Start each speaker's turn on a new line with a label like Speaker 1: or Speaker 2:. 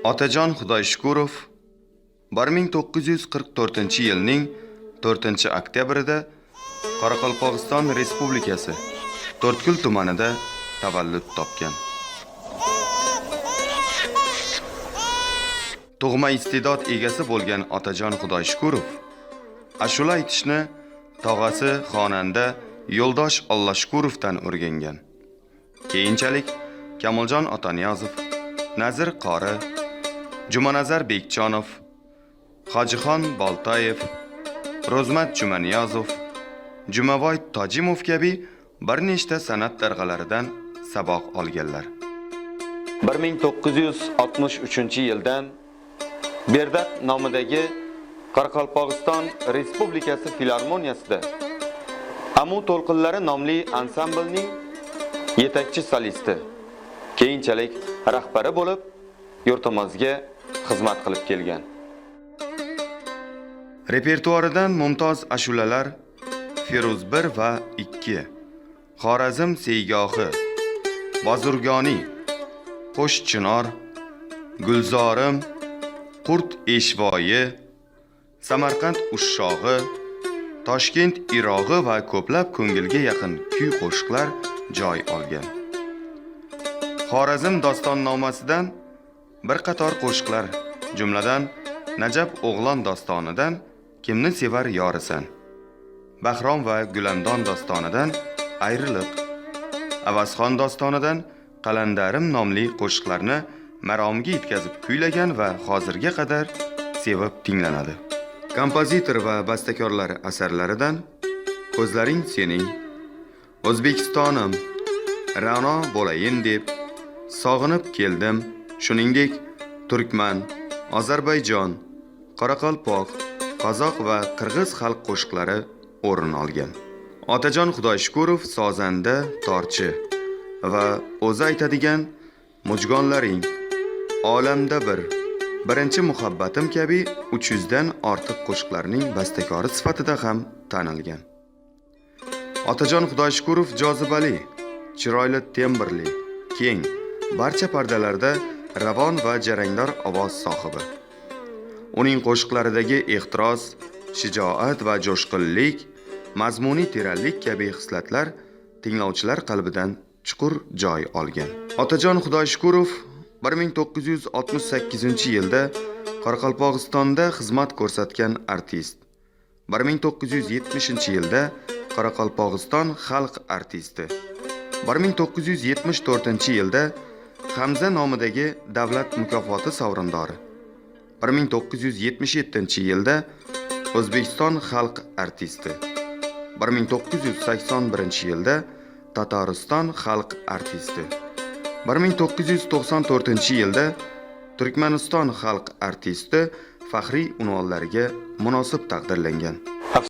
Speaker 1: Otajon Xudoyshukurov 1944-yilning 4-oktyabrida Qoraqalpog'iston Respublikasi To'rtko'l tumanida tavallud topgan. Tug'ma iste'dod egasi bo'lgan Otajon Xudoyshukurov ashula aytishni tog'asi xonanda Yo'ldosh Olloshukurovdan o'rgangan. Keyinchalik Kamoljon Otaniyozov, Nazir Qori, Jumanazar Bekjonov, Hojixon Boltayev, Ro'zmat Jumaniyozov, Jumavoy Tojimov kabi bir nechta san'at darg'alaridan saboq olganlar. 1963-yildan Berdaq nomidagi Qoraqalpog'iston Respublikasi filarmoniyasida Amu to'lqinlari nomli ansamblning yetakchi solisti, keyinchalik rahbari bo'lib, yurtimizga xizmat qilib kelgan. Repertuaridan mumtoz ashulalar Feruz 1 va 2, Xorazm Seygohi, Bozurgoni, Qo'shchinor, Gulzorim, Qurt Eshvoyi, Samarqand Ushshog'i, Toshkent Irog'i va ko'plab ko'ngilga yaqin kuy-qo'shiqlar joy olgan. Xorazm dostonnomasidan bir qator qo'shiqlar, jumladan Najab o'g'lon dostonidan Kimni sevar yorisan, Bahrom va Gulandon dostonidan Ayrilib, Avazxon dostonidan Qalandarim nomli qo'shiqlarni maromga yetkazib kuylagan va hozirga qadar sevib tinglanadi. Kompozitor va bastakorlar asarlaridan Ko'zlaring sening, O'zbekistonim, Ra'no bo'layin deb, Sog'inib keldim, shuningdek Turkman, Ozarbayjon, Qoraqalpoq, Qozoq va Qirg'iz xalq qo'shiqlari o'rin olgan. Otajon Xudoyshukurov sozanda, torchi va o'zi aytadigan Mujgonlaring, Olamda birinchi muhabbatim kabi 300 dan ortiq qo'shiqlarning bastakori sifatida ham tanilgan. Otajon Xudoyshukurov jozibali, chiroyli tembrli, keng, barcha pardalarda ravon va jarangdor ovoz sohibi. Uning qo'shiqlaridagi ehtiros, shijoat va jo'shqinlik, mazmuniy teranlik kabi xislatlar tinglovchilar qalbidan chuqur joy olgan. Otajon Xudoyshukurov 1968-yilda Qoraqalpog'istonda xizmat ko'rsatgan artist. 1970-yilda Qoraqalpog'iston xalq artisti. 1974-yilda Hamza nomidagi davlat mukofoti sovrindori. 1977-yilda O'zbekiston xalq artisti. 1981-yilda Tatariston xalq artisti. 1994-yilda Turkmaniston xalq artisti faxriy unvonlariga munosib taqdirlangan.